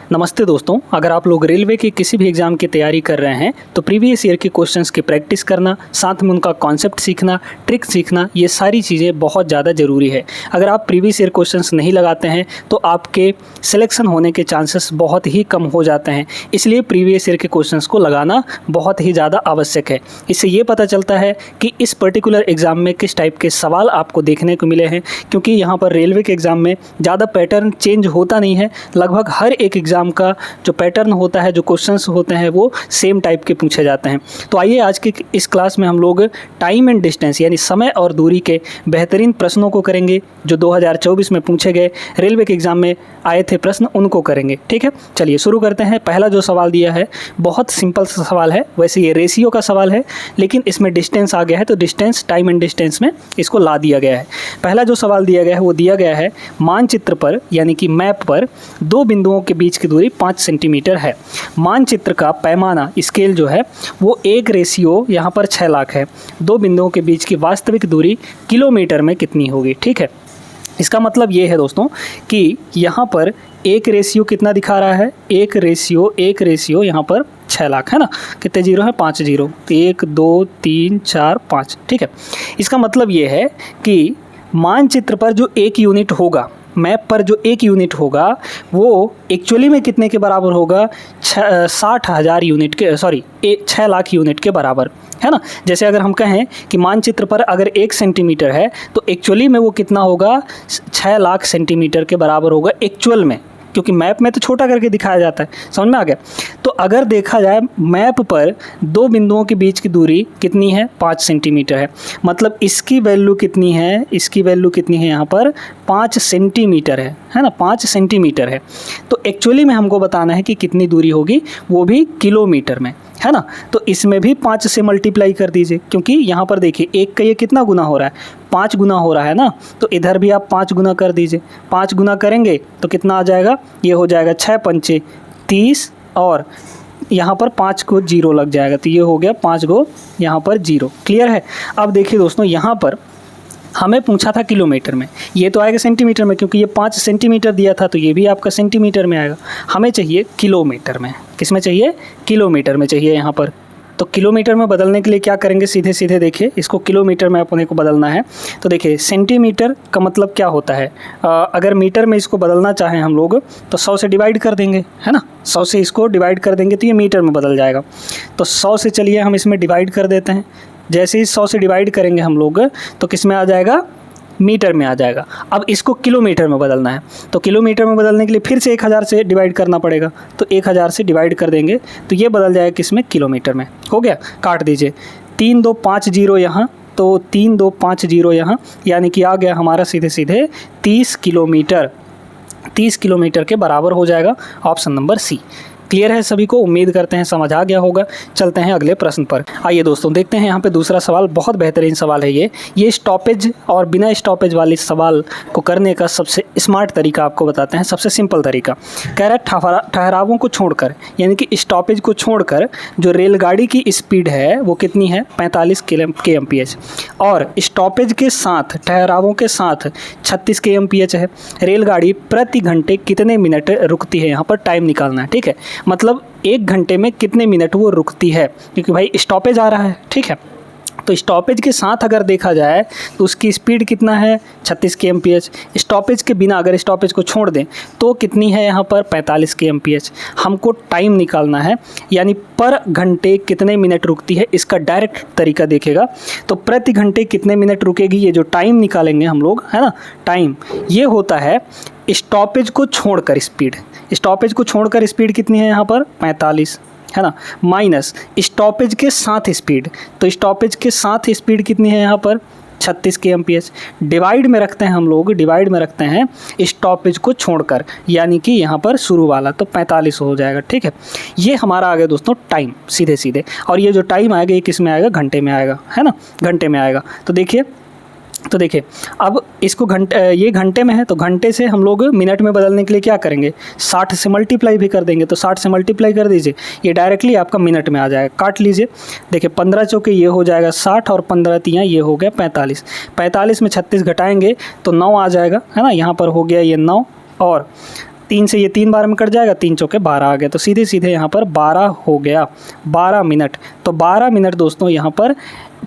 नमस्ते दोस्तों, अगर आप लोग रेलवे के किसी भी एग्ज़ाम की तैयारी कर रहे हैं तो प्रीवियस ईयर के क्वेश्चंस की प्रैक्टिस करना, साथ में उनका कॉन्सेप्ट सीखना, ट्रिक सीखना, ये सारी चीज़ें बहुत ज़्यादा ज़रूरी है। अगर आप प्रीवियस ईयर क्वेश्चंस नहीं लगाते हैं तो आपके सिलेक्शन होने के चांसेस बहुत ही कम हो जाते हैं। इसलिए प्रीवियस ईयर के क्वेश्चंस को लगाना बहुत ही ज़्यादा आवश्यक है। इससे ये पता चलता है कि इस पर्टिकुलर एग्ज़ाम में किस टाइप के सवाल आपको देखने को मिले हैं, क्योंकि यहाँ पर रेलवे के एग्ज़ाम में ज़्यादा पैटर्न चेंज होता नहीं है। लगभग हर एक एग्ज़ाम का जो पैटर्न होता है, जो क्वेश्चंस होते हैं, वो सेम टाइप के पूछे जाते हैं। तो आइए आज की इस क्लास में हम लोग टाइम एंड डिस्टेंस यानी समय और दूरी के बेहतरीन प्रश्नों को करेंगे जो 2024 में पूछे गए, रेलवे के एग्ज़ाम में आए थे प्रश्न, उनको करेंगे। ठीक है, चलिए शुरू करते हैं। पहला जो सवाल दिया है बहुत सिंपल सा सवाल है। वैसे ये रेशियो का सवाल है, लेकिन इसमें डिस्टेंस आ गया है तो डिस्टेंस, टाइम एंड डिस्टेंस में इसको ला दिया गया है। पहला जो सवाल दिया गया है वो दिया गया है मानचित्र पर यानी कि मैप पर दो बिंदुओं के बीच की दूरी 5 सेंटीमीटर है। मानचित्र का पैमाना, स्केल जो है वो 1:, यहाँ पर 6 लाख है। दो बिंदुओं के बीच की वास्तविक दूरी किलोमीटर में कितनी होगी। ठीक है, इसका मतलब ये है दोस्तों कि यहाँ पर 1:, कितना दिखा रहा है, 1:, यहाँ पर 6 लाख है ना। कितने जीरो है, 5 जीरो। तो 1 2 3 4 5। ठीक है, इसका मतलब ये है कि मानचित्र पर जो 1 यूनिट होगा, मैप पर जो 1 यूनिट होगा वो एक्चुअली में कितने के बराबर होगा, 60,000 यूनिट के, 6 लाख यूनिट के बराबर है ना। जैसे अगर हम कहें कि मानचित्र पर अगर 1 सेंटीमीटर है तो एक्चुअली में वो कितना होगा, 6 लाख सेंटीमीटर के बराबर होगा एक्चुअल में, क्योंकि मैप में तो छोटा करके दिखाया जाता है। समझ में आ गया। तो अगर देखा जाए मैप पर दो बिंदुओं के बीच की दूरी कितनी है, 5 सेंटीमीटर है। मतलब इसकी वैल्यू कितनी है, इसकी वैल्यू कितनी है, यहाँ पर 5 सेंटीमीटर है ना, 5 सेंटीमीटर है। तो एक्चुअली में हमको बताना है कि कितनी दूरी होगी, वो भी किलोमीटर में, है ना। तो इसमें भी 5 से मल्टीप्लाई कर दीजिए, क्योंकि यहाँ पर देखिए 1 का ये कितना गुना हो रहा है, 5 गुना हो रहा है ना। तो इधर भी आप 5 गुना कर दीजिए। 5 गुना करेंगे तो कितना आ जाएगा, ये हो जाएगा 6 पंचे 30, और यहाँ पर 5 को जीरो लग जाएगा, तो ये हो गया 5 गो यहाँ पर जीरो। क्लियर है। अब देखिए दोस्तों, यहाँ पर हमें पूछा था किलोमीटर में, ये तो आएगा सेंटीमीटर में, क्योंकि ये 5 सेंटीमीटर दिया था, तो ये भी आपका सेंटीमीटर में आएगा। हमें चाहिए किलोमीटर में। किस में चाहिए, किलोमीटर में चाहिए यहाँ पर। तो किलोमीटर में बदलने के लिए क्या करेंगे, सीधे सीधे देखिए, इसको किलोमीटर में अपने को बदलना है। तो देखिए सेंटीमीटर का मतलब क्या होता है, अगर मीटर में इसको बदलना चाहें हम लोग तो 100 से डिवाइड कर देंगे, है ना। 100 से इसको डिवाइड कर देंगे तो ये मीटर में बदल जाएगा। तो 100 से चलिए हम इसमें डिवाइड कर देते हैं। जैसे ही 100 से डिवाइड करेंगे हम लोग तो किस में आ जाएगा, मीटर में आ जाएगा। अब इसको किलोमीटर में बदलना है, तो किलोमीटर में बदलने के लिए फिर से 1000 से डिवाइड करना पड़ेगा। तो 1000 से डिवाइड कर देंगे तो ये बदल जाएगा किस में, किलोमीटर में। हो गया, काट दीजिए। 3 2 5 जीरो यहाँ, तो 3 2 5 जीरो यहाँ, यानी कि आ गया हमारा सीधे सीधे 30 किलोमीटर। 30 किलोमीटर के बराबर हो जाएगा ऑप्शन नंबर सी। क्लियर है सभी को, उम्मीद करते हैं समझ आ गया होगा। चलते हैं अगले प्रश्न पर। आइए दोस्तों देखते हैं यहाँ पे दूसरा सवाल, बहुत बेहतरीन सवाल है ये स्टॉपेज और बिना स्टॉपेज वाले सवाल को करने का सबसे स्मार्ट तरीका आपको बताते हैं, सबसे सिंपल तरीका। कह रहा है ठहरावों को छोड़कर, यानी कि स्टॉपेज को छोड़कर जो रेलगाड़ी की स्पीड है वो कितनी है, 45 kmph, और स्टॉपेज के साथ, ठहरावों के साथ 36 kmph है। रेलगाड़ी प्रति घंटे कितने मिनट रुकती है, यहाँ पर टाइम निकालना है। ठीक है, मतलब 1 घंटे में कितने मिनट वो रुकती है, क्योंकि भाई स्टॉपेज आ रहा है। ठीक है, तो स्टॉपेज के साथ अगर देखा जाए तो उसकी स्पीड कितना है, 36 kmph। स्टॉपेज के बिना अगर स्टॉपेज को छोड़ दें तो कितनी है यहाँ पर, 45 kmph। हमको टाइम निकालना है, यानी पर घंटे कितने मिनट रुकती है, इसका डायरेक्ट तरीका देखेगा तो प्रति घंटे कितने मिनट रुकेगी, ये जो टाइम निकालेंगे हम लोग, है ना। टाइम ये होता है स्टॉपेज को छोड़कर स्पीड। स्टॉपेज को छोड़कर स्पीड कितनी है यहाँ पर, 45, है ना, माइनस स्टॉपेज के साथ स्पीड। तो स्टॉपेज के साथ स्पीड कितनी है यहाँ पर, 36 kmph। डिवाइड में रखते हैं हम लोग, डिवाइड में रखते हैं स्टॉपेज को छोड़कर, यानी कि यहाँ पर शुरू वाला, तो 45 हो जाएगा। ठीक है, ये हमारा आ गया दोस्तों टाइम सीधे सीधे। और ये जो टाइम आएगा ये किस में आएगा, घंटे में आएगा, है ना, घंटे में आएगा। तो देखिए अब इसको ये घंटे में है, तो घंटे से हम लोग मिनट में बदलने के लिए क्या करेंगे, 60 से मल्टीप्लाई भी कर देंगे। तो 60 से मल्टीप्लाई कर दीजिए, ये डायरेक्टली आपका मिनट में आ जाएगा। काट लीजिए, देखिए 15 चौके ये हो जाएगा 60, और 15 तियाँ ये हो गया 45। 45 में 36 घटाएंगे तो 9 आ जाएगा, है ना। यहाँ पर हो गया ये 9, और 3 से ये 3 बार में कट जाएगा, 3 चौके 12 आ गया, तो सीधे सीधे यहाँ पर 12 हो गया, 12 मिनट। तो 12 मिनट दोस्तों यहाँ पर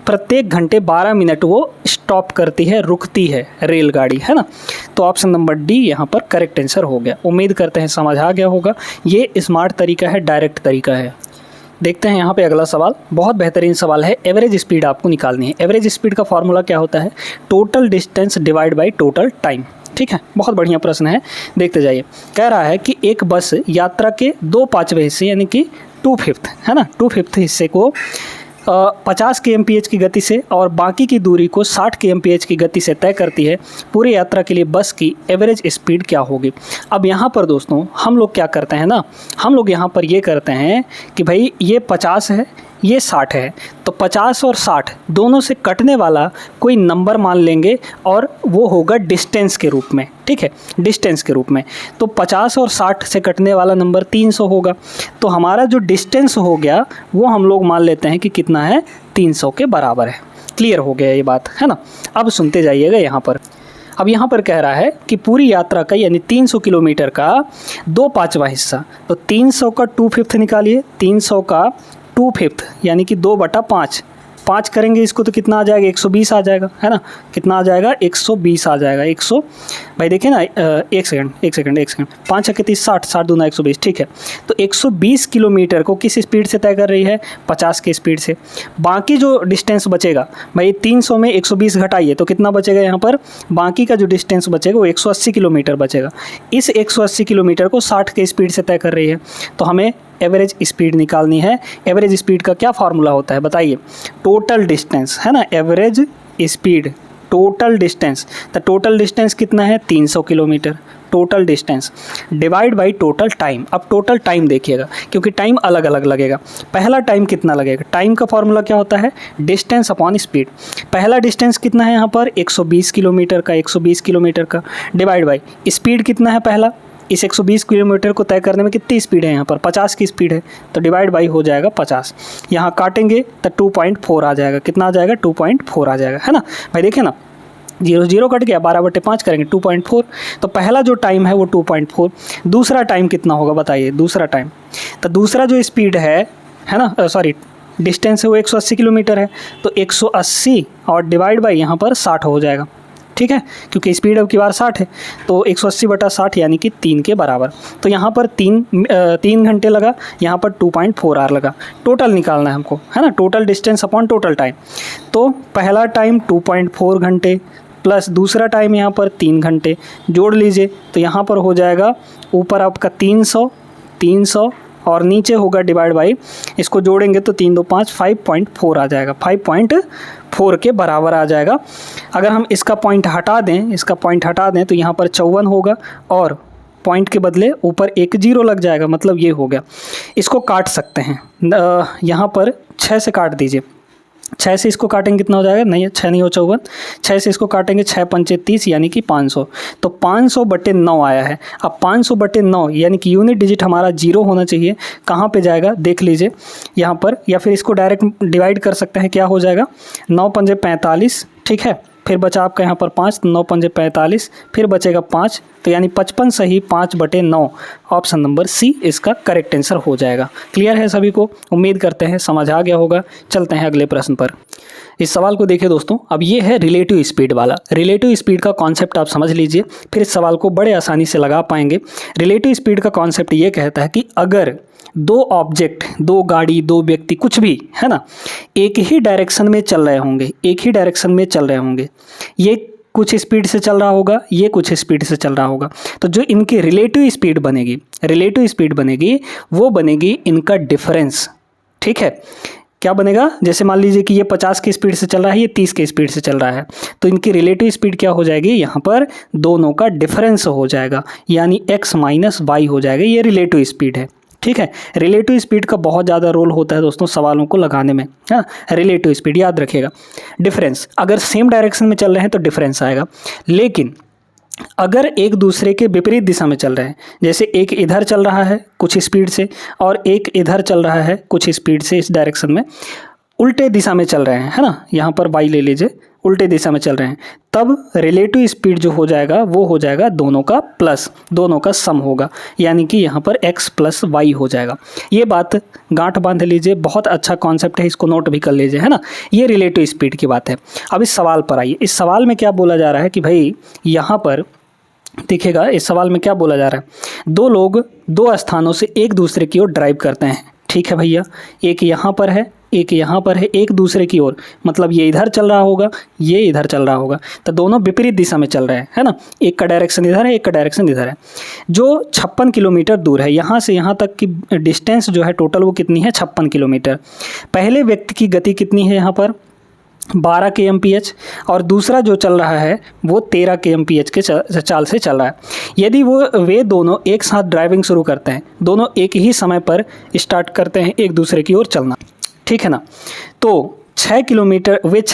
प्रत्येक घंटे 12 मिनट वो स्टॉप करती है, रुकती है रेलगाड़ी, है ना। तो ऑप्शन नंबर डी यहाँ पर करेक्ट आंसर हो गया। उम्मीद करते हैं समझ आ गया होगा। ये स्मार्ट तरीका है, डायरेक्ट तरीका है। देखते हैं यहाँ पे अगला सवाल, बहुत बेहतरीन सवाल है। एवरेज स्पीड आपको निकालनी है। एवरेज स्पीड का फॉर्मूला क्या होता है? Total distance divide by total time. ठीक है, बहुत बढ़िया प्रश्न है, देखते जाइए। कह रहा है कि एक बस यात्रा के 2/5 हिस्से यानी कि 2/5, है ना, 2/5 हिस्से को 50 kmph की गति से और बाकी की दूरी को 60 kmph की गति से तय करती है। पूरी यात्रा के लिए बस की एवरेज स्पीड क्या होगी? अब यहाँ पर दोस्तों हम लोग क्या करते हैं ना, हम लोग यहाँ पर ये करते हैं कि भाई ये 50 है, ये 60 है, तो 50 और 60 दोनों से कटने वाला कोई नंबर मान लेंगे और वो होगा डिस्टेंस के रूप में। ठीक है, डिस्टेंस के रूप में। तो 50 और 60 से कटने वाला नंबर 300 होगा। तो हमारा जो डिस्टेंस हो गया वो हम लोग मान लेते हैं कि कितना है, 300 के बराबर है। क्लियर हो गया ये बात, है ना। अब सुनते जाइएगा यहाँ पर। अब यहाँ पर कह रहा है कि पूरी यात्रा का यानी 300 किलोमीटर का 2/5 हिस्सा, तो 300 का 2/5 निकालिए, 300 का 2/5 यानी कि 2/5, 5 करेंगे इसको तो कितना आ जाएगा, 120 आ जाएगा, है ना। कितना आ जाएगा, 120 आ जाएगा। 100 भाई देखिए ना, एक सेकंड 5 × 30 60, 60 दूना 120। ठीक है, तो 120 किलोमीटर को किस स्पीड से तय कर रही है? 50 की स्पीड से। बाकी जो डिस्टेंस बचेगा भाई, 300 में 120 घटाइए तो कितना बचेगा यहाँ पर? बाकी का जो डिस्टेंस बचेगा वो 180 किलोमीटर बचेगा। इस 180 किलोमीटर को 60 की स्पीड से तय कर रही है, तो हमें एवरेज स्पीड निकालनी है। एवरेज स्पीड का क्या फार्मूला होता है बताइए? टोटल डिस्टेंस, है ना, एवरेज स्पीड टोटल डिस्टेंस। तो टोटल डिस्टेंस कितना है? 300 kilometre total distance divide by total time. अब टोटल टाइम देखिएगा क्योंकि टाइम अलग अलग लगेगा। पहला टाइम कितना लगेगा? टाइम का फॉर्मूला क्या होता है? Distance upon speed. पहला डिस्टेंस कितना है यहाँ पर? 120 किलोमीटर का, 120 किलोमीटर का डिवाइड बाय स्पीड कितना है पहला? इस 120 किलोमीटर को तय करने में कितनी स्पीड है यहाँ पर? 50 की स्पीड है, तो डिवाइड बाई हो जाएगा 50। यहाँ काटेंगे तो 2.4 आ जाएगा। कितना आ जाएगा? 2.4 आ जाएगा, है ना भाई। देखिए ना, 0 0 कट गया, 12/5 करेंगे 2.4। तो पहला जो टाइम है वो 2.4। दूसरा टाइम कितना होगा बताइए? दूसरा टाइम, तो दूसरा जो स्पीड है ना, सॉरी डिस्टेंस है वो 180 किलोमीटर है, तो 180 और डिवाइड बाई यहाँ पर 60 हो जाएगा। ठीक है, क्योंकि स्पीड अब की बार 60 है, तो 180/60 यानी कि 3 के बराबर। तो यहाँ पर 3 घंटे लगा, यहाँ पर 2.4 आवर लगा। टोटल निकालना है हमको, है ना, total distance upon total time. तो पहला टाइम 2.4 घंटे प्लस दूसरा टाइम यहाँ पर 3 घंटे, जोड़ लीजिए तो यहाँ पर हो जाएगा ऊपर आपका 300 और नीचे होगा डिवाइड बाई, इसको जोड़ेंगे तो 3 2 5 5.4 आ जाएगा, 5.4 के बराबर आ जाएगा। अगर हम इसका पॉइंट हटा दें तो यहाँ पर 54 होगा और पॉइंट के बदले ऊपर एक 0 लग जाएगा, मतलब ये हो गया। इसको काट सकते हैं, यहाँ पर 6 से काट दीजिए। 6 से इसको काटेंगे कितना हो जाएगा? नहीं, 6 नहीं हो 54, 6 से इसको काटेंगे 6 पंचे 30 यानी कि 500। तो 500/9 आया है। अब 500/9 यानी कि यूनिट डिजिट हमारा 0 होना चाहिए। कहाँ पे जाएगा देख लीजिए यहाँ पर, या फिर इसको डायरेक्ट डिवाइड कर सकते हैं। क्या हो जाएगा? 9 पंजे 45, ठीक है, फिर बचा आपका यहाँ पर 5, 9 पंजे 45, फिर बचेगा 5, तो यानी 55 सही 5/9। ऑप्शन नंबर सी इसका करेक्ट आंसर हो जाएगा। क्लियर है सभी को? उम्मीद करते हैं समझ आ गया होगा। चलते हैं अगले प्रश्न पर। इस सवाल को देखिए दोस्तों, अब ये है रिलेटिव स्पीड वाला। रिलेटिव स्पीड का कॉन्सेप्ट आप समझ लीजिए, फिर इस सवाल को बड़े आसानी से लगा पाएंगे। रिलेटिव स्पीड का कॉन्सेप्ट ये कहता है कि अगर 2 ऑब्जेक्ट, 2 गाड़ी, 2 व्यक्ति, कुछ भी, है ना, एक ही डायरेक्शन में चल रहे होंगे, ये कुछ स्पीड से चल रहा होगा, ये कुछ स्पीड से चल रहा होगा, तो जो इनकी रिलेटिव स्पीड बनेगी वो बनेगी इनका डिफरेंस। ठीक है, क्या बनेगा? जैसे मान लीजिए कि ये 50 की स्पीड से चल रहा है, ये 30 की स्पीड से चल रहा है, तो इनकी रिलेटिव स्पीड क्या हो जाएगी? यहाँ पर दोनों का डिफरेंस हो जाएगा, यानी x माइनस वाई हो जाएगा। ये रिलेटिव स्पीड है। ठीक है, रिलेटिव स्पीड का बहुत ज़्यादा रोल होता है दोस्तों सवालों को लगाने में। हाँ, रिलेटिव स्पीड याद रखिएगा। डिफरेंस, अगर सेम डायरेक्शन में चल रहे हैं तो डिफरेंस आएगा, लेकिन अगर एक दूसरे के विपरीत दिशा में चल रहे हैं, जैसे एक इधर चल रहा है कुछ स्पीड से और एक इधर चल रहा है कुछ स्पीड से, इस डायरेक्शन में उल्टे दिशा में चल रहे हैं, है ना, यहाँ पर वाई ले लीजिए, उल्टे दिशा में चल रहे हैं, तब रिलेटिव स्पीड जो हो जाएगा वो हो जाएगा दोनों का प्लस, दोनों का सम होगा, यानी कि यहाँ पर x प्लस वाई हो जाएगा। ये बात गांठ बांध लीजिए, बहुत अच्छा कॉन्सेप्ट है, इसको नोट भी कर लीजिए, है ना। ये रिलेटिव स्पीड की बात है। अब इस सवाल पर आइए। इस सवाल में क्या बोला जा रहा है कि भाई यहाँ पर दिखेगा, इस सवाल में क्या बोला जा रहा है, दो लोग दो स्थानों से एक दूसरे की ओर ड्राइव करते हैं, ठीक है भैया। एक यहाँ पर है, एक यहाँ पर है, एक दूसरे की ओर, मतलब ये इधर चल रहा होगा, ये इधर चल रहा होगा, तो दोनों विपरीत दिशा में चल रहे हैं, है ना। एक का डायरेक्शन इधर है, एक का डायरेक्शन इधर है। जो 56 किलोमीटर दूर है, यहाँ से यहाँ तक की डिस्टेंस जो है टोटल वो कितनी है, 56 किलोमीटर। पहले व्यक्ति की गति कितनी है यहाँ पर, 12 kmph, और दूसरा जो चल रहा है वो 13 kmph के चाल से चल रहा है। यदि वे दोनों एक साथ ड्राइविंग शुरू करते हैं, दोनों एक ही समय पर स्टार्ट करते हैं एक दूसरे की ओर चलना, ठीक है ना, तो 6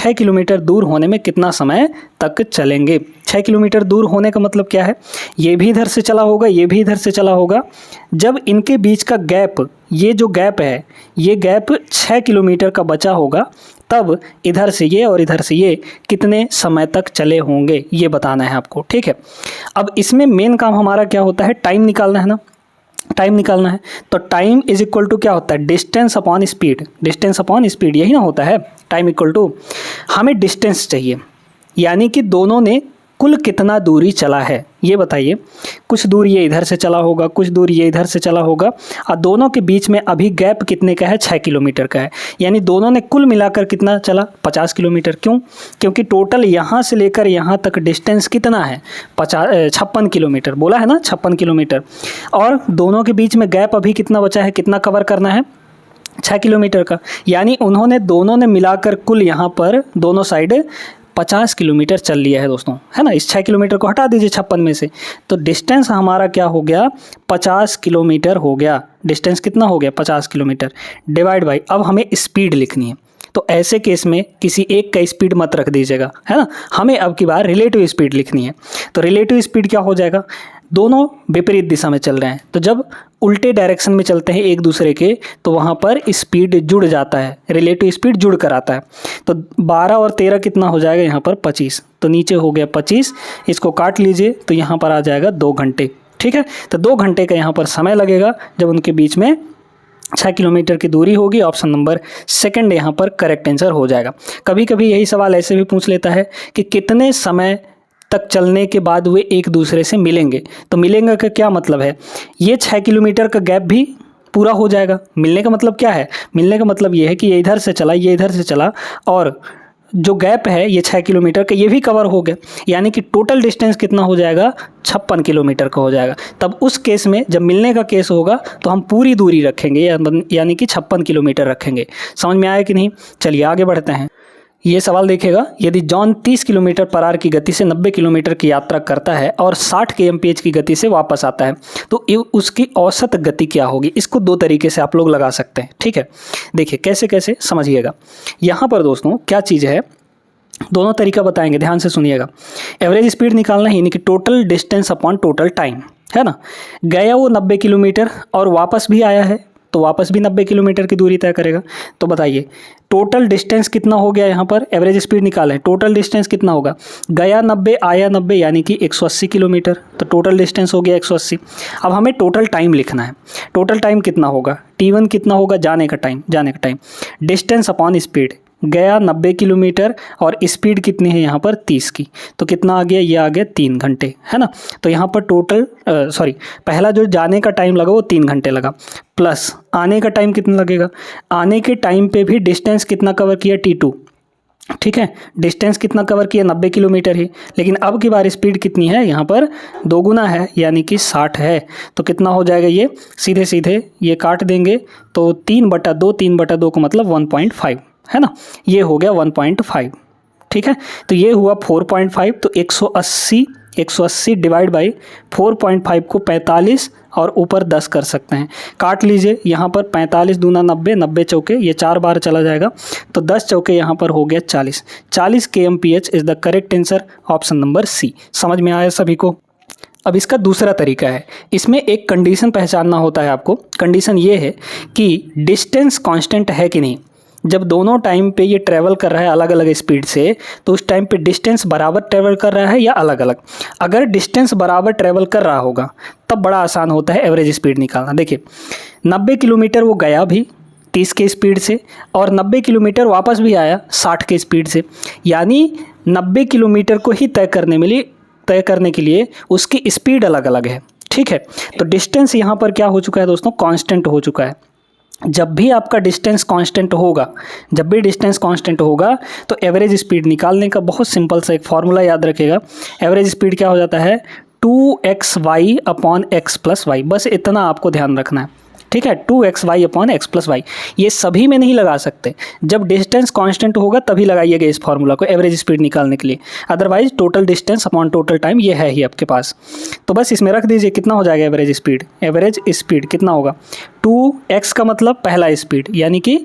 किलोमीटर दूर होने में कितना समय तक चलेंगे। 6 किलोमीटर दूर होने का मतलब क्या है, ये भी इधर से चला होगा, ये भी इधर से चला होगा। जब इनके बीच का गैप, ये जो गैप है, ये गैप 6 किलोमीटर का बचा होगा, तब इधर से ये और इधर से ये कितने समय तक चले होंगे, ये बताना है आपको, ठीक है। अब इसमें मेन काम हमारा क्या होता है, टाइम निकालना है ना, टाइम निकालना है। तो टाइम इज इक्वल टू क्या होता है, distance upon speed, distance upon speed, यही ना होता है। टाइम इक्वल टू, हमें डिस्टेंस चाहिए, यानी कि दोनों ने कुल कितना दूरी चला है ये बताइए। कुछ दूर ये इधर से चला होगा, कुछ दूर ये इधर से चला होगा, और दोनों के बीच में अभी गैप कितने का है, 6 किलोमीटर का है, यानी दोनों ने कुल मिलाकर कितना चला, 50 किलोमीटर। क्यों, क्योंकि टोटल यहाँ से लेकर यहाँ तक डिस्टेंस कितना है, 56 किलोमीटर, बोला है ना 56 किलोमीटर, और दोनों के बीच में गैप अभी कितना बचा है, कितना कवर करना है, 6 किलोमीटर का, यानी दोनों ने मिलाकर कुल यहाँ पर दोनों साइड 50 किलोमीटर चल लिया है दोस्तों, है ना। इस 6 किलोमीटर को हटा दीजिए 56 में से, तो डिस्टेंस हमारा क्या हो गया, 50 किलोमीटर हो गया। डिस्टेंस कितना हो गया, 50 किलोमीटर, डिवाइड बाई, अब हमें स्पीड लिखनी है। तो ऐसे केस में किसी एक का स्पीड मत रख दीजिएगा, है ना, हमें अब की बार रिलेटिव स्पीड लिखनी है। तो रिलेटिव स्पीड क्या हो जाएगा, दोनों विपरीत दिशा में चल रहे हैं, तो जब उल्टे डायरेक्शन में चलते हैं एक दूसरे के, तो वहाँ पर स्पीड जुड़ जाता है, रिलेटिव स्पीड जुड़ कर आता है। तो 12 और 13 कितना हो जाएगा यहाँ पर, 25, तो नीचे हो गया 25, इसको काट लीजिए तो यहाँ पर आ जाएगा 2 घंटे, ठीक है। तो 2 घंटे का यहाँ पर समय लगेगा जब उनके बीच में 6 किलोमीटर की दूरी होगी। ऑप्शन नंबर सेकंड यहाँ पर करेक्ट आंसर हो जाएगा। कभी कभी यही सवाल ऐसे भी पूछ लेता है कि कितने समय तक चलने के बाद वे एक दूसरे से मिलेंगे। तो मिलेंगे का क्या मतलब है, ये 6 किलोमीटर का गैप भी पूरा हो जाएगा। मिलने का मतलब क्या है, मिलने का मतलब ये है कि ये इधर से चला, ये इधर से चला, और जो गैप है ये 6 किलोमीटर का, ये भी कवर हो गया, यानी कि टोटल डिस्टेंस कितना हो जाएगा, 56 किलोमीटर का हो जाएगा। तब उस केस में जब मिलने का केस होगा तो हम पूरी दूरी रखेंगे, यानी कि 56 किलोमीटर रखेंगे। समझ में आया कि नहीं, चलिए आगे बढ़ते हैं। ये सवाल देखिएगा, यदि जॉन 30 किलोमीटर पर आवर की गति से 90 किलोमीटर की यात्रा करता है और 60 kmph की गति से वापस आता है, तो उसकी औसत गति क्या होगी। इसको 2 तरीके से आप लोग लगा सकते हैं, ठीक है। देखिए कैसे कैसे समझिएगा। यहाँ पर दोस्तों क्या चीज़ है, दोनों तरीका बताएंगे, ध्यान से सुनिएगा। एवरेज स्पीड निकालना है, यानी कि total distance upon total time, है ना। गया वो 90 किलोमीटर और वापस भी आया है, तो वापस भी 90 किलोमीटर की दूरी तय करेगा। तो बताइए टोटल डिस्टेंस कितना हो गया, यहाँ पर एवरेज स्पीड निकालें, टोटल डिस्टेंस कितना होगा, गया 90 आया 90, यानी कि 180 किलोमीटर, तो टोटल डिस्टेंस हो गया 180। अब हमें टोटल टाइम लिखना है, टोटल टाइम कितना होगा, T1 कितना होगा, जाने का टाइम, डिस्टेंस अपॉन स्पीड, गया 90 किलोमीटर और स्पीड कितनी है यहाँ पर 30 की, तो कितना आ गया, ये आ गया 3 घंटे, है ना। तो यहाँ पर टोटल पहला जो जाने का टाइम लगा वो 3 घंटे लगा, प्लस आने का टाइम कितना लगेगा, आने के टाइम पे भी डिस्टेंस कितना कवर किया, T2, ठीक है। डिस्टेंस कितना कवर किया, 90 किलोमीटर ही, लेकिन अब की बार स्पीड कितनी है, यहाँ पर 2 गुना है, यानी कि 60 है। तो कितना हो जाएगा, ये सीधे सीधे ये काट देंगे, तो 3/2 को मतलब 1.5, है ना, ये हो गया 1.5, ठीक है। तो ये हुआ 4.5, तो 180 डिवाइड बाई 4.5 को 45 और ऊपर 10 कर सकते हैं, काट लीजिए। यहाँ पर 45 दूना 90, 90 चौके, ये 4 बार चला जाएगा, तो 10 चौके यहाँ पर हो गया 40 kmph is the correct answer, option number C. समझ में आया सभी को। अब इसका दूसरा तरीका है, इसमें एक कंडीशन पहचानना होता है आपको। कंडीशन ये है कि डिस्टेंस कांस्टेंट है कि नहीं, जब दोनों टाइम पे ये ट्रैवल कर रहा है अलग अलग स्पीड से, तो उस टाइम पे डिस्टेंस बराबर ट्रैवल कर रहा है या अलग अलग। अगर डिस्टेंस बराबर ट्रैवल कर रहा होगा तब बड़ा आसान होता है एवरेज स्पीड निकालना। देखिए 90 किलोमीटर वो गया भी 30 के स्पीड से, और 90 किलोमीटर वापस भी आया 60 के स्पीड से, यानी 90 किलोमीटर को ही तय करने के लिए उसकी स्पीड अलग अलग है। ठीक है, तो डिस्टेंस यहाँ पर क्या हो चुका है दोस्तों, कांस्टेंट हो चुका है। जब भी आपका डिस्टेंस कांस्टेंट होगा तो एवरेज स्पीड निकालने का बहुत सिंपल सा एक फार्मूला याद रखिएगा। एवरेज स्पीड क्या हो जाता है, 2xy upon x plus Y. बस इतना आपको ध्यान रखना है। ठीक है, 2xy upon x plus Y. ये सभी में नहीं लगा सकते, जब डिस्टेंस कांस्टेंट होगा तभी लगाइएगा इस फार्मूला को एवरेज स्पीड निकालने के लिए। Otherwise total distance upon total time ये है ही आपके पास, तो बस इसमें रख दीजिए। कितना हो जाएगा एवरेज स्पीड कितना होगा, 2x का मतलब पहला स्पीड यानी कि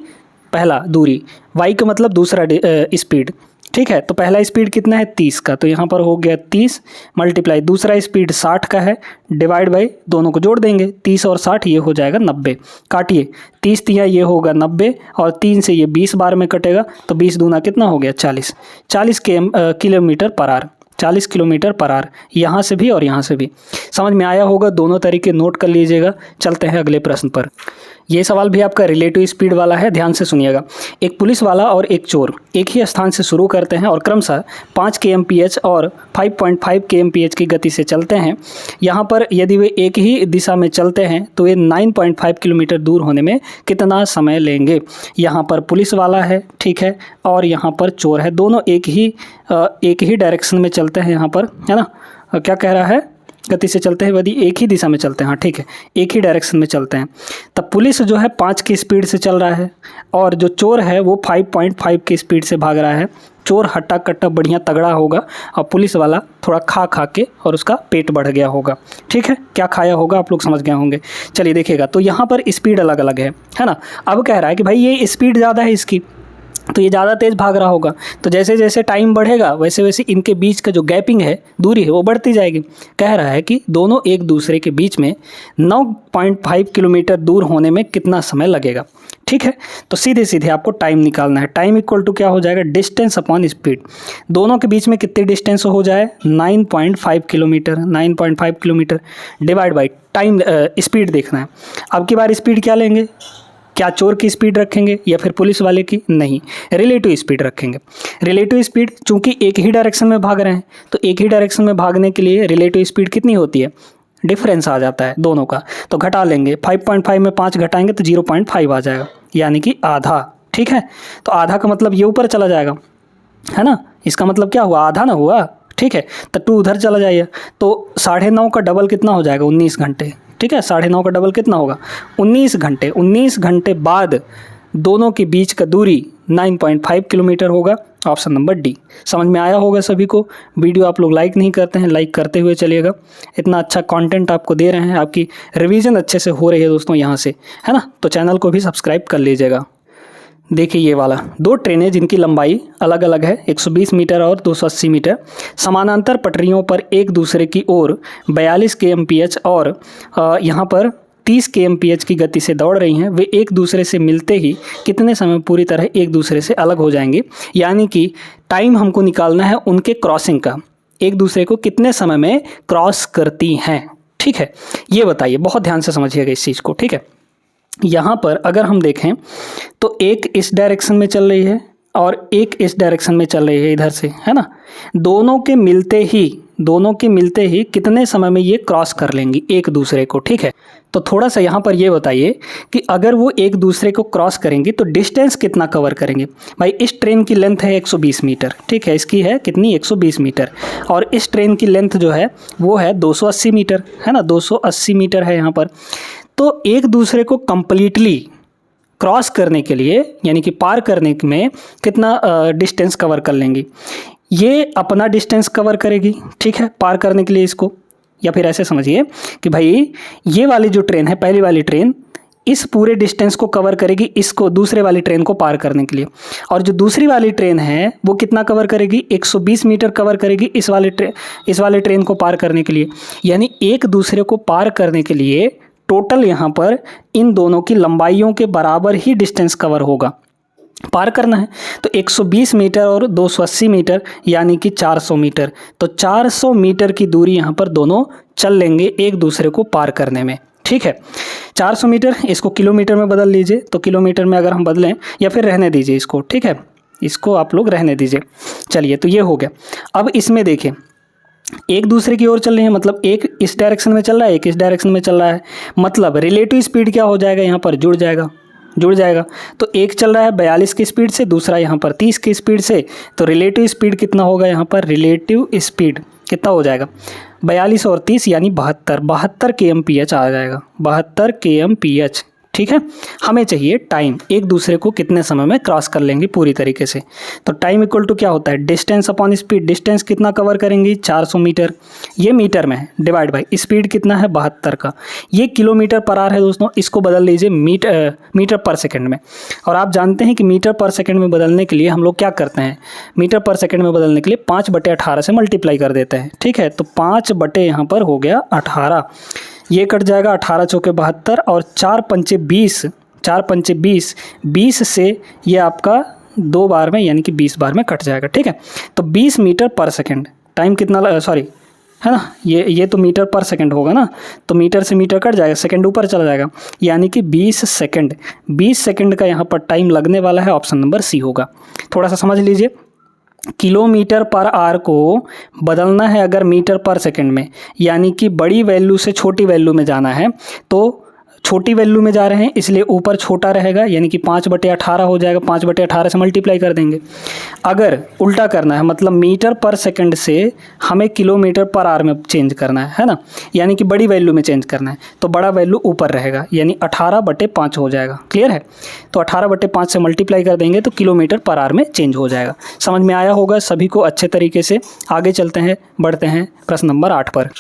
पहला दूरी, y का मतलब दूसरा स्पीड। ठीक है, तो पहला स्पीड कितना है 30 का, तो यहाँ पर हो गया 30 मल्टीप्लाई दूसरा स्पीड 60 का है, डिवाइड बाई दोनों को जोड़ देंगे 30 और 60, ये हो जाएगा 90। काटिए 30 तिया ये होगा 90 और 3 से ये 20 बार में कटेगा, तो 20 दूना कितना हो गया 40 kilometre per hour. 40 kilometre per hour, यहाँ से भी और यहाँ से भी। समझ में आया होगा, दोनों तरीके नोट कर लीजिएगा। चलते हैं अगले प्रश्न पर। ये सवाल भी आपका रिलेटिव स्पीड वाला है, ध्यान से सुनिएगा। एक पुलिस वाला और एक चोर एक ही स्थान से शुरू करते हैं और क्रमशः 5 kmph और 5.5 kmph की गति से चलते हैं। यहाँ पर यदि वे एक ही दिशा में चलते हैं तो वे 9.5 किलोमीटर दूर होने में कितना समय लेंगे। यहाँ पर पुलिस वाला है, ठीक है, और यहाँ पर चोर है, दोनों एक ही डायरेक्शन में चलते हैं। यहाँ पर है ना, क्या कह रहा है, गति से चलते हैं यदि एक ही दिशा में चलते हैं। हाँ ठीक है, एक ही डायरेक्शन में चलते हैं। तब पुलिस जो है 5 की स्पीड से चल रहा है और जो चोर है वो 5.5 की स्पीड से भाग रहा है। चोर हट्टा कट्टा बढ़िया तगड़ा होगा और पुलिस वाला थोड़ा खा के और उसका पेट बढ़ गया होगा। ठीक है, क्या खाया होगा आप लोग समझ गए होंगे। चलिए देखिएगा, तो यहाँ पर स्पीड अलग अलग है ना। अब कह रहा है कि भाई ये स्पीड ज़्यादा है इसकी, तो ये ज़्यादा तेज़ भाग रहा होगा, तो जैसे जैसे टाइम बढ़ेगा वैसे वैसे इनके बीच का जो गैपिंग है, दूरी है, वो बढ़ती जाएगी। कह रहा है कि दोनों एक दूसरे के बीच में 9.5 किलोमीटर दूर होने में कितना समय लगेगा। ठीक है, तो सीधे सीधे आपको टाइम निकालना है। टाइम इक्वल टू क्या हो जाएगा, डिस्टेंस अपॉन स्पीड। दोनों के बीच में कितनी डिस्टेंस हो जाए, 9.5 kilometre. 9.5 kilometre divide by time, speed देखना है। अब की बार स्पीड क्या लेंगे, क्या चोर की स्पीड रखेंगे या फिर पुलिस वाले की, नहीं, रिलेटिव स्पीड रखेंगे। रिलेटिव स्पीड चूंकि एक ही डायरेक्शन में भाग रहे हैं, तो एक ही डायरेक्शन में भागने के लिए रिलेटिव स्पीड कितनी होती है, डिफरेंस आ जाता है दोनों का, तो घटा लेंगे। 5.5 में 5 घटाएंगे तो 0.5 आ जाएगा, यानी कि आधा। ठीक है, तो आधा का मतलब ये ऊपर चला जाएगा, है ना, इसका मतलब क्या हुआ, आधा ना हुआ। ठीक है, तो 2 उधर चला जाइए, तो 9.5 का डबल कितना हो जाएगा, 19 घंटे। ठीक है, 9.5 का डबल कितना होगा, 19 घंटे। 19 घंटे बाद दोनों के बीच का दूरी 9.5 किलोमीटर होगा। Option number D. समझ में आया होगा सभी को। वीडियो आप लोग लाइक नहीं करते हैं, लाइक करते हुए चलिएगा। इतना अच्छा कंटेंट आपको दे रहे हैं, आपकी रिवीजन अच्छे से हो रही है दोस्तों यहाँ से, है ना, तो चैनल को भी सब्सक्राइब कर लीजिएगा। देखिए ये वाला, 2 ट्रेनें जिनकी लंबाई अलग अलग है, 120 मीटर और 280 मीटर, समानांतर पटरियों पर एक दूसरे की ओर 42 kmph और यहाँ पर 30 kmph की गति से दौड़ रही हैं। वे एक दूसरे से मिलते ही कितने समय पूरी तरह एक दूसरे से अलग हो जाएंगे। यानी कि टाइम हमको निकालना है उनके क्रॉसिंग का, एक दूसरे को कितने समय में क्रॉस करती हैं। ठीक है, ये बताइए, बहुत ध्यान से समझिएगा इस चीज़ को। ठीक है, यहाँ पर अगर हम देखें तो एक इस डायरेक्शन में चल रही है और एक इस डायरेक्शन में चल रही है इधर से, है ना। दोनों के मिलते ही कितने समय में ये क्रॉस कर लेंगी एक दूसरे को। ठीक है, तो थोड़ा सा यहाँ पर ये बताइए कि अगर वो एक दूसरे को क्रॉस करेंगी तो डिस्टेंस कितना कवर करेंगे। भाई इस ट्रेन की लेंथ है 120 मीटर, ठीक है, इसकी है कितनी 120 मीटर, और इस ट्रेन की लेंथ जो है वो है 280 मीटर, है ना, 280 मीटर है यहाँ पर। तो एक दूसरे को कंप्लीटली क्रॉस करने के लिए यानी कि पार करने में कितना डिस्टेंस कवर कर लेंगी, ये अपना डिस्टेंस कवर करेगी। ठीक है, पार करने के लिए इसको, या फिर ऐसे समझिए कि भाई ये वाली जो ट्रेन है, पहली वाली ट्रेन, इस पूरे डिस्टेंस को कवर करेगी इसको दूसरे वाली ट्रेन को पार करने के लिए, और जो दूसरी वाली ट्रेन है वो कितना कवर करेगी, 120 मीटर कवर करेगी इस वाले ट्रेन को पार करने के लिए। यानी एक दूसरे को पार करने के लिए टोटल यहाँ पर इन दोनों की लंबाइयों के बराबर ही डिस्टेंस कवर होगा। पार करना है। तो 120 मीटर और 280 मीटर यानी कि 400 मीटर। तो 400 मीटर की दूरी यहाँ पर दोनों चल लेंगे एक दूसरे को पार करने में, ठीक है। 400 मीटर, इसको किलोमीटर में बदल लीजिए, तो किलोमीटर में अगर हम बदलें, या फिर रहने दीजिए इसको, ठीक है, इसको आप लोग रहने दीजिए। चलिए, तो ये हो गया। अब इसमें देखिए, एक दूसरे की ओर चल रहे हैं, मतलब एक इस डायरेक्शन में चल रहा है, एक इस डायरेक्शन में चल रहा है, मतलब रिलेटिव स्पीड क्या हो जाएगा, यहाँ पर जुड़ जाएगा। तो एक चल रहा है 42 की स्पीड से, दूसरा यहाँ पर 30 की स्पीड से, तो रिलेटिव स्पीड कितना होगा, यहाँ पर रिलेटिव स्पीड कितना हो जाएगा, 42 और 30 यानी 72 kmph आ जाएगा, 72 kmph, ठीक है। हमें चाहिए टाइम, एक दूसरे को कितने समय में क्रॉस कर लेंगे पूरी तरीके से। तो टाइम इक्वल टू क्या होता है, डिस्टेंस अपॉन स्पीड। डिस्टेंस कितना कवर करेंगे, 400 मीटर, ये मीटर में है, डिवाइड बाई स्पीड कितना है 72 का, ये किलोमीटर पर आवर है दोस्तों, इसको बदल लीजिए मीटर पर सेकंड में। और आप जानते हैं कि मीटर पर सेकंड में बदलने के लिए हम लोग क्या करते हैं, मीटर पर सेकंड में बदलने के लिए 5/18 से मल्टीप्लाई कर देते हैं, ठीक है। तो 5 बटे यहाँ पर हो गया 18, ये कट जाएगा, 18 चौके 72 और 4 पंचे 20, 4 पंचे 20, 20 से ये आपका 2 बार में यानी कि 20 बार में कट जाएगा, ठीक है। तो 20 मीटर पर सेकंड, टाइम कितना, सॉरी है ना, ये तो मीटर पर सेकंड होगा ना, तो मीटर से मीटर कट जाएगा, सेकंड ऊपर चला जाएगा, यानी कि 20 सेकंड, 20 सेकंड का यहाँ पर टाइम लगने वाला है, ऑप्शन नंबर सी होगा। थोड़ा सा समझ लीजिए, किलोमीटर पर आवर को बदलना है अगर मीटर पर सेकंड में, यानी कि बड़ी वैल्यू से छोटी वैल्यू में जाना है, तो छोटी वैल्यू में जा रहे हैं इसलिए ऊपर छोटा रहेगा, यानी कि 5/18 हो जाएगा, 5/18 से मल्टीप्लाई कर देंगे। अगर उल्टा करना है, मतलब मीटर पर सेकंड से हमें किलोमीटर पर आवर में चेंज करना है ना, यानी कि बड़ी वैल्यू में चेंज करना है, तो बड़ा वैल्यू ऊपर रहेगा, यानी 18/5 हो जाएगा। क्लियर है, तो 18/5 से मल्टीप्लाई कर देंगे तो किलोमीटर पर आवर में चेंज हो जाएगा। समझ में आया होगा सभी को अच्छे तरीके से। आगे चलते हैं, बढ़ते हैं प्रश्न नंबर 8 पर।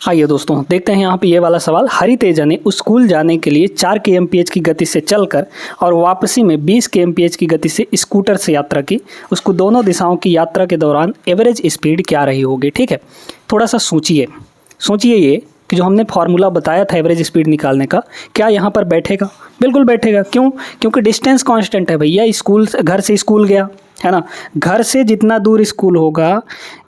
आइए दोस्तों, देखते हैं यहाँ पे ये वाला सवाल। हरितेजा ने स्कूल जाने के लिए 4 kmph की गति से चलकर और वापसी में 20 kmph की गति से स्कूटर से यात्रा की। उसको दोनों दिशाओं की यात्रा के दौरान एवरेज स्पीड क्या रही होगी, ठीक है। थोड़ा सा सोचिए ये कि जो हमने फार्मूला बताया था एवरेज स्पीड निकालने का, क्या यहाँ पर बैठेगा? बिल्कुल बैठेगा। क्यों? क्योंकि डिस्टेंस कांस्टेंट है भैया, स्कूल, घर से स्कूल गया है ना, घर से जितना दूर स्कूल होगा,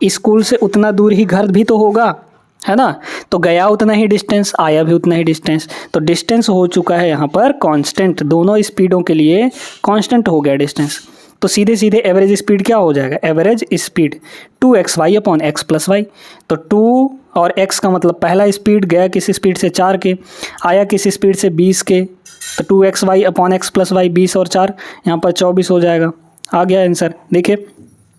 स्कूल से उतना दूर ही घर भी तो होगा, है ना। तो गया उतना ही डिस्टेंस, आया भी उतना ही डिस्टेंस, तो डिस्टेंस हो चुका है यहाँ पर कांस्टेंट, दोनों स्पीडों के लिए कांस्टेंट हो गया डिस्टेंस। तो सीधे सीधे एवरेज स्पीड क्या हो जाएगा, average speed 2xy upon x plus y. तो 2 और x का मतलब पहला स्पीड, गया किस स्पीड से 4 के, आया किस स्पीड से 20 के, तो 2xy upon x plus Y, 20 और 4 यहाँ पर 24 हो जाएगा। आ गया आंसर, देखिए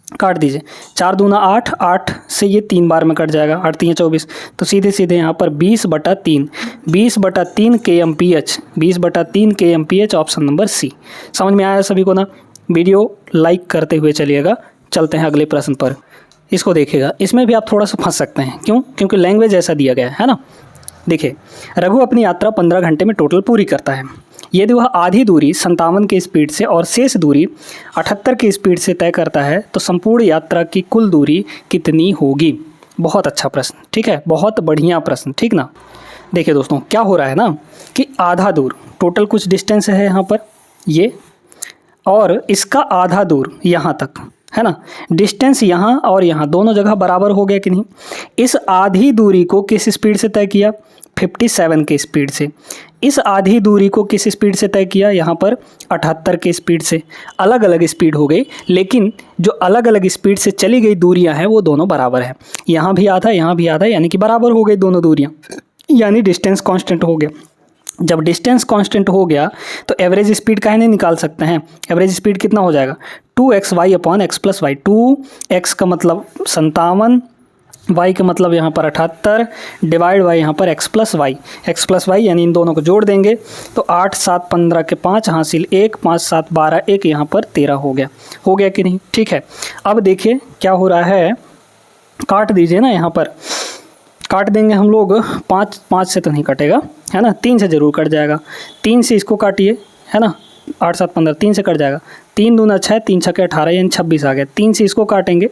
काट दीजिए, 4 दूना 8, 8 से ये 3 बार में कट जाएगा, 8 3 24, तो सीधे सीधे यहाँ पर 20/3, 20/3 kmph, 20/3 kmph, option number C. समझ में आया सभी को ना? वीडियो लाइक करते हुए चलिएगा। चलते हैं अगले प्रश्न पर, इसको देखिएगा। इसमें भी आप थोड़ा सा फंस सकते हैं, क्यों? क्योंकि लैंग्वेज ऐसा दिया गया है ना। देखिए, रघु अपनी यात्रा 15 घंटे में टोटल पूरी करता है। यदि वह आधी दूरी 57 की स्पीड से और शेष दूरी 78 की स्पीड से तय करता है तो संपूर्ण यात्रा की कुल दूरी कितनी होगी? बहुत अच्छा प्रश्न, ठीक है, बहुत बढ़िया प्रश्न, ठीक ना। देखिए दोस्तों, क्या हो रहा है ना कि आधा दूर, टोटल कुछ डिस्टेंस है यहाँ पर ये, और इसका आधा दूर यहाँ तक है ना। डिस्टेंस यहाँ और यहाँ दोनों जगह बराबर हो गया कि नहीं? इस आधी दूरी को किस स्पीड से तय किया? 57 की स्पीड से। इस आधी दूरी को किस स्पीड से तय किया? यहाँ पर 78 की स्पीड से। अलग अलग स्पीड हो गई, लेकिन जो अलग अलग स्पीड से चली गई दूरियां हैं वो दोनों बराबर है। यहाँ भी आधा, यहाँ भी आधा, यानी कि बराबर हो गई दोनों दूरियां, यानी डिस्टेंस कांस्टेंट हो गया। जब डिस्टेंस कांस्टेंट हो गया तो एवरेज स्पीड काहे नहीं निकाल सकते हैं? एवरेज स्पीड कितना हो जाएगा? 2xy upon x plus Y. 2x का मतलब 57, y का मतलब यहाँ पर 78, डिवाइड बाई यहाँ पर x प्लस वाई, यानी इन दोनों को जोड़ देंगे तो 8 7 15 के 5 हासिल 1, 5 7 12, 1 यहाँ पर 13 हो गया कि नहीं? ठीक है। अब देखिए क्या हो रहा है, काट दीजिए ना, यहाँ पर काट देंगे हम लोग। 5 से तो नहीं कटेगा, है ना, 3 से ज़रूर कट जाएगा। 3 से इसको काटिए, है ना, 8 7 15, 3 से कट जाएगा। 3 दूना 6, 3 छक्के 18, यानी 26 आ गया। 3 से इसको काटेंगे,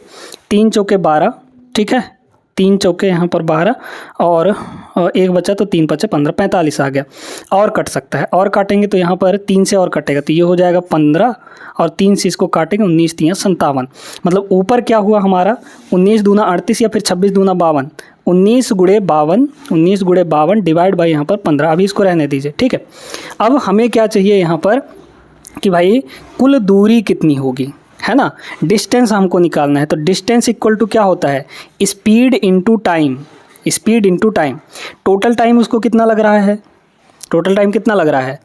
3 चौके 12, ठीक है, 3 चौके यहाँ पर 12 और एक बचा तो 3 पचे 15, 45 आ गया। और कट सकता है, और काटेंगे तो यहाँ पर 3 से और कटेगा तो ये हो जाएगा 15 और 3 से इसको काटेंगे 19 3 57। मतलब ऊपर क्या हुआ हमारा 19 दूना 38 या फिर 26 दूना 52, 19 गुणे 52 डिवाइड बाई यहाँ पर 15। अभी इसको रहने दीजिए, ठीक है। अब हमें क्या चाहिए यहाँ पर कि भाई कुल दूरी कितनी होगी, है ना। डिस्टेंस हमको निकालना है, तो डिस्टेंस इक्वल टू क्या होता है, speed into time, speed into time. Total time उसको कितना लग रहा है, टोटल टाइम कितना लग रहा है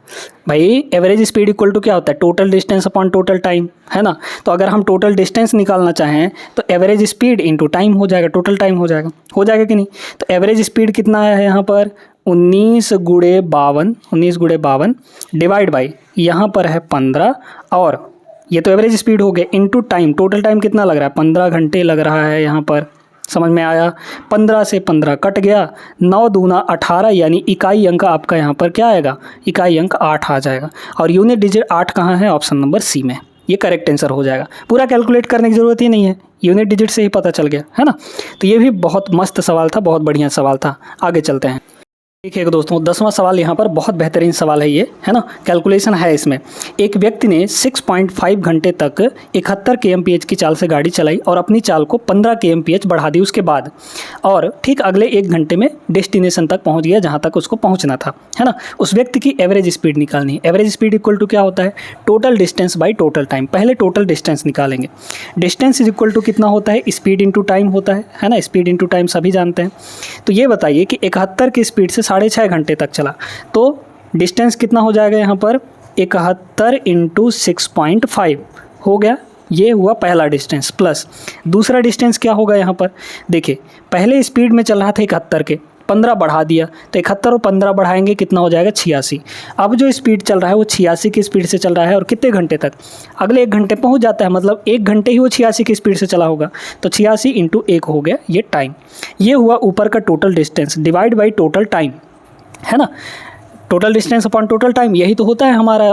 भाई, एवरेज स्पीड इक्वल टू क्या होता है, total distance upon total time, है ना। तो अगर हम टोटल डिस्टेंस निकालना चाहें तो एवरेज स्पीड इनटू टाइम हो जाएगा, टोटल टाइम हो जाएगा कि नहीं। तो एवरेज स्पीड कितना आया है यहाँ पर 19 गुणे 52 डिवाइड बाई यहाँ पर है 15, और ये तो एवरेज स्पीड हो गया, इनटू टाइम, टोटल टाइम कितना लग रहा है 15 घंटे लग रहा है यहाँ पर। समझ में आया। 15 से 15 कट गया, 9 दूना 18, यानी इकाई अंक आपका यहाँ पर क्या आएगा, इकाई अंक 8 आ जाएगा। और यूनिट डिजिट 8 कहाँ है, ऑप्शन नंबर सी में। ये करेक्ट आंसर हो जाएगा। पूरा कैलकुलेट करने की ज़रूरत ही नहीं है, यूनिट डिजिट से ही पता चल गया, है ना। तो ये भी बहुत मस्त सवाल था, बहुत बढ़िया सवाल था। आगे चलते हैं। देखिए दोस्तों 10वां सवाल यहाँ पर बहुत बेहतरीन सवाल है ये, है ना। कैलकुलेशन है इसमें। एक व्यक्ति ने 6.5 घंटे तक 71 kmph की चाल से गाड़ी चलाई और अपनी चाल को 15 kmph बढ़ा दी उसके बाद, और ठीक अगले 1 घंटे में डेस्टिनेशन तक पहुँच गया जहाँ तक उसको पहुँचना था, है ना। उस व्यक्ति की एवरेज स्पीड निकालनी है। एवरेज स्पीड इक्वल टू क्या होता है, total distance by total time. पहले टोटल डिस्टेंस निकालेंगे। डिस्टेंस इज इक्वल टू कितना होता है, स्पीड इंटू टाइम होता है ना। स्पीड इंटू टाइम सभी जानते हैं। तो ये बताइए कि 71 की स्पीड से 6.5 घंटे तक चला, तो डिस्टेंस कितना हो जाएगा यहाँ पर 71 × 6.5 हो गया। ये हुआ पहला डिस्टेंस। प्लस दूसरा डिस्टेंस क्या होगा यहाँ पर, देखिए पहले स्पीड में चल रहा था 71 के, 15 बढ़ा दिया तो 71 और 15 बढ़ाएंगे कितना हो जाएगा 86। अब जो स्पीड चल रहा है वो 86 की स्पीड से चल रहा है, और कितने घंटे तक, अगले 1 घंटे पहुंच जाता है। मतलब 1 घंटे ही वो 86 की स्पीड से चला होगा, तो 86 × 1 हो गया ये टाइम। ये हुआ ऊपर का total distance divide by total time, है ना। Total distance upon total time, यही तो होता है हमारा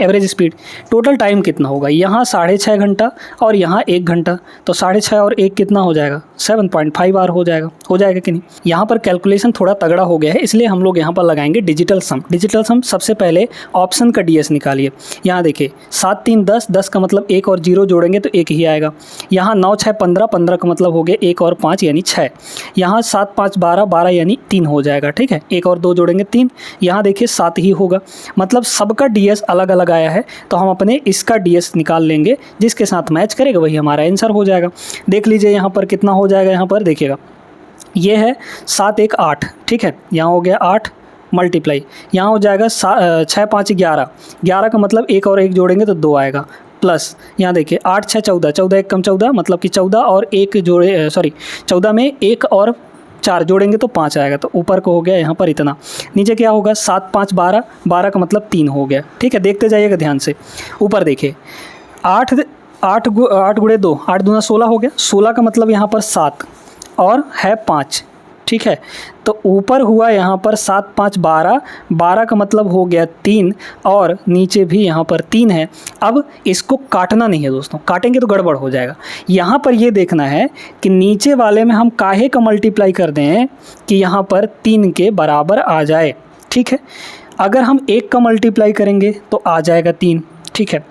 एवरेज स्पीड। टोटल टाइम कितना होगा, यहाँ 6.5 घंटा और यहाँ 1 घंटा, तो 6.5 और 1 कितना हो जाएगा 7.5 आवर हो जाएगा कि नहीं। यहाँ पर कैलकुलेशन थोड़ा तगड़ा हो गया है, इसलिए हम लोग यहाँ पर लगाएंगे डिजिटल सम। डिजिटल सम सबसे पहले ऑप्शन का DS निकालिए। यहाँ देखिए 7 3 10, 10 का मतलब 1 और 0 जोड़ेंगे तो 1 ही आएगा। यहाँ 9 6 15, 15 का मतलब हो गया 1 और 5 यानी 6। यहाँ 7 5 12, 12 यानी 3 हो जाएगा, ठीक है। 1 और 2 जोड़ेंगे 3। यहाँ देखिए 7 ही होगा। मतलब सबका DS अलग अलग आया है, तो हम अपने इसका DS निकाल लेंगे, जिसके साथ मैच करेगा वही हमारा आंसर हो जाएगा। देख लीजिए यहाँ पर कितना हो जाएगा, यहाँ पर देखिएगा ये है 7 1 8, ठीक है। यहाँ हो गया 8 मल्टीप्लाई, यहाँ हो जाएगा 6 5 11, 11 का मतलब 1 और 1 जोड़ेंगे तो 2 आएगा। प्लस यहाँ देखिए 8 6 14, 14 1 कम 14, मतलब कि 14 और 1 जोड़े 14 में 1 और 4 जोड़ेंगे तो 5 आएगा। तो ऊपर को हो गया यहाँ पर इतना। नीचे क्या होगा 7 5 12, 12 का मतलब 3 हो गया, ठीक है। देखते जाइएगा ध्यान से। ऊपर देखिए 8 गुणे 2, 8 दूना 16 हो गया। 16 का मतलब यहाँ पर 7 और है 5, ठीक है। तो ऊपर हुआ यहाँ पर 7 5 12, 12 का मतलब हो गया 3, और नीचे भी यहाँ पर 3 है। अब इसको काटना नहीं है दोस्तों, काटेंगे तो गड़बड़ हो जाएगा। यहाँ पर ये देखना है कि नीचे वाले में हम काहे का मल्टीप्लाई कर दें कि यहाँ पर 3 के बराबर आ जाए, ठीक है। अगर हम 1 का मल्टीप्लाई करेंगे तो आ जाएगा 3, ठीक है।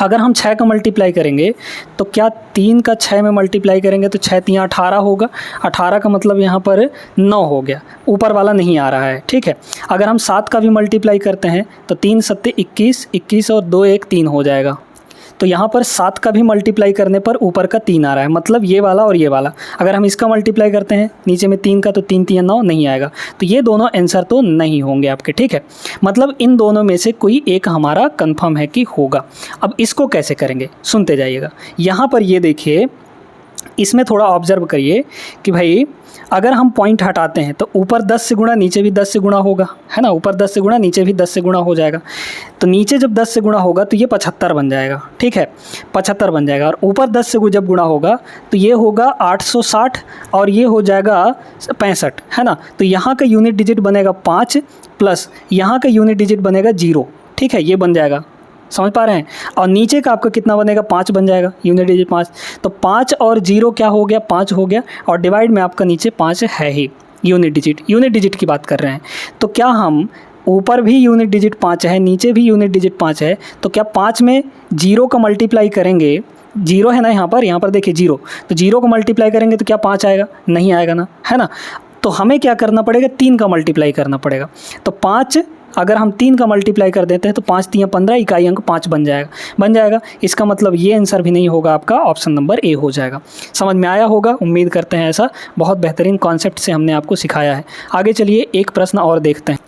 अगर हम 6 का मल्टीप्लाई करेंगे तो क्या 3 का 6 में मल्टीप्लाई करेंगे तो 6 3 18 होगा। 18 का मतलब यहाँ पर 9 हो गया, ऊपर वाला नहीं आ रहा है, ठीक है। अगर हम 7 का भी मल्टीप्लाई करते हैं तो 3 7 21, 21 और 2 1 3 हो जाएगा। तो यहाँ पर 7 का भी मल्टीप्लाई करने पर ऊपर का 3 आ रहा है, मतलब ये वाला और ये वाला। अगर हम इसका मल्टीप्लाई करते हैं नीचे में 3 का तो 3 3 9 नहीं आएगा। तो ये दोनों आंसर तो नहीं होंगे आपके, ठीक है। मतलब इन दोनों में से कोई एक हमारा कंफर्म है कि होगा। अब इसको कैसे करेंगे सुनते जाइएगा। यहाँ पर ये देखिए, इसमें थोड़ा ऑब्जर्व करिए कि भाई अगर हम पॉइंट हटाते हैं तो ऊपर 10 से गुणा नीचे भी 10 से गुणा होगा, है ना। ऊपर 10 से गुणा नीचे भी 10 से गुणा हो जाएगा। तो नीचे जब 10 से गुणा होगा तो ये 75 बन जाएगा, ठीक है। 75 बन जाएगा। और ऊपर 10 से जब गुणा होगा तो ये होगा 860 और ये हो जाएगा 65, है ना। तो यहाँ का यूनिट डिजिट बनेगा 5 प्लस यहाँ का यूनिट डिजिट बनेगा 0, ठीक है। ये बन जाएगा समझ पा रहे हैं। और नीचे का आपका कितना बनेगा, 5 बन जाएगा, यूनिट डिजिट 5। तो 5 और 0 क्या हो गया, 5 हो गया, और डिवाइड में आपका नीचे 5 है ही, यूनिट डिजिट की बात कर रहे हैं। तो क्या हम ऊपर भी यूनिट डिजिट 5 है, नीचे भी यूनिट डिजिट 5 है, तो क्या 5 में 0 का मल्टीप्लाई करेंगे, 0 है ना यहाँ पर देखिए 0, तो 0 को मल्टीप्लाई करेंगे तो क्या 5 आएगा, नहीं आएगा ना, है ना। तो हमें क्या करना पड़ेगा, 3 का मल्टीप्लाई करना पड़ेगा। तो 5 अगर हम 3 का मल्टीप्लाई कर देते हैं तो 5 3 15, इकाई अंक 5 बन जाएगा। इसका मतलब ये आंसर भी नहीं होगा आपका, ऑप्शन नंबर ए हो जाएगा। समझ में आया होगा, उम्मीद करते हैं ऐसा। बहुत बेहतरीन कॉन्सेप्ट से हमने आपको सिखाया है। आगे चलिए एक प्रश्न और देखते हैं।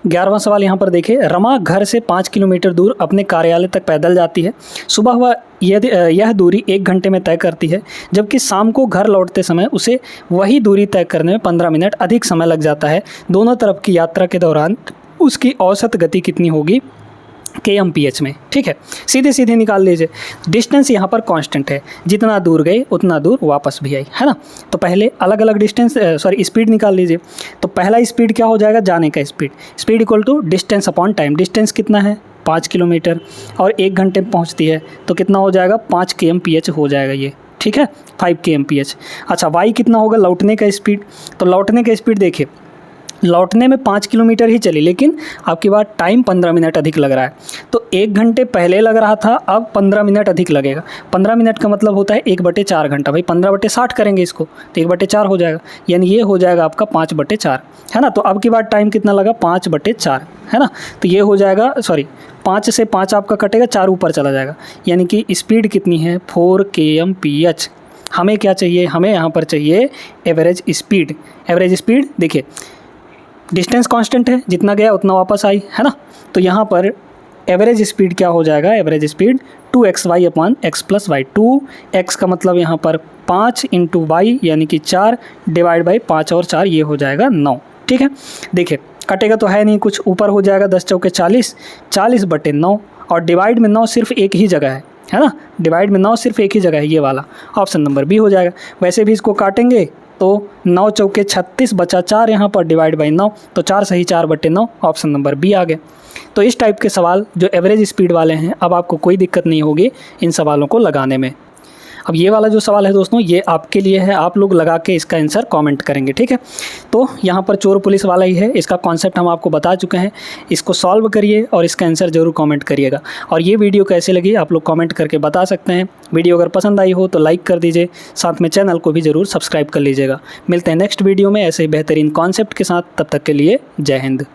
11वां सवाल यहाँ पर देखिए, रमा घर से 5 किलोमीटर दूर अपने कार्यालय तक पैदल जाती है। सुबह वह यह दूरी 1 घंटे में तय करती है, जबकि शाम को घर लौटते समय उसे वही दूरी तय करने में 15 मिनट अधिक समय लग जाता है। दोनों तरफ की यात्रा के दौरान उसकी औसत गति कितनी होगी kmph में। ठीक है, सीधे निकाल लीजिए। डिस्टेंस यहाँ पर कांस्टेंट है, जितना दूर गए उतना दूर वापस भी आई, है ना। तो पहले अलग अलग स्पीड निकाल लीजिए। तो पहला स्पीड क्या हो जाएगा, जाने का speed equal to distance upon time. Distance कितना है, 5 किलोमीटर, और 1 घंटे में पहुँचती है, तो कितना हो जाएगा, 5 kmph हो जाएगा ये। ठीक है, 5 kmph। अच्छा, वाई कितना होगा, लौटने का स्पीड। तो लौटने का स्पीड देखिए, लौटने में 5 किलोमीटर ही चली, लेकिन आपकी बात टाइम 15 मिनट अधिक लग रहा है। तो 1 घंटे पहले लग रहा था, अब 15 मिनट अधिक लगेगा। 15 मिनट का मतलब होता है 1/4 घंटा। भाई 15/60 करेंगे इसको तो 1/4 हो जाएगा, यानी ये हो जाएगा आपका 5/4, है ना। तो अब की बात टाइम कितना लगा, 5/4, है ना। तो ये हो जाएगा, 5 से 5 आपका कटेगा, 4 ऊपर चला जाएगा, यानी कि स्पीड कितनी है, 4 kmph। हमें क्या चाहिए, हमें यहाँ पर चाहिए एवरेज स्पीड। देखिए डिस्टेंस कांस्टेंट है, जितना गया उतना वापस आई, है ना। तो यहाँ पर एवरेज स्पीड क्या हो जाएगा, average speed 2xy upon x + y। 2x का मतलब यहाँ पर 5 × y यानी कि 4 डिवाइड बाई 5 और 4, ये हो जाएगा 9। ठीक है, देखिए कटेगा तो है नहीं कुछ, ऊपर हो जाएगा 10 चौके 40, 40/9, और डिवाइड में 9 सिर्फ एक ही जगह है ना। डिवाइड में 9 सिर्फ एक ही जगह है, ये वाला ऑप्शन नंबर बी हो जाएगा। वैसे भी इसको काटेंगे तो 9 चौके 36 बचा 4 यहाँ पर डिवाइड बाई 9, तो 4 सही 4/9, ऑप्शन नंबर बी आ गया। तो इस टाइप के सवाल जो एवरेज स्पीड वाले हैं, अब आपको कोई दिक्कत नहीं होगी इन सवालों को लगाने में। अब ये वाला जो सवाल है दोस्तों, ये आपके लिए है, आप लोग लगा के इसका आंसर कमेंट करेंगे। ठीक है, तो यहाँ पर चोर पुलिस वाला ही है, इसका कॉन्सेप्ट हम आपको बता चुके हैं। इसको सॉल्व करिए और इसका आंसर ज़रूर कमेंट करिएगा। और ये वीडियो कैसे लगी आप लोग कमेंट करके बता सकते हैं। वीडियो अगर पसंद आई हो तो लाइक कर दीजिए, साथ में चैनल को भी ज़रूर सब्सक्राइब कर लीजिएगा। मिलते हैं नेक्स्ट वीडियो में ऐसे ही बेहतरीन कॉन्सेप्ट के साथ, तब तक के लिए जय हिंद।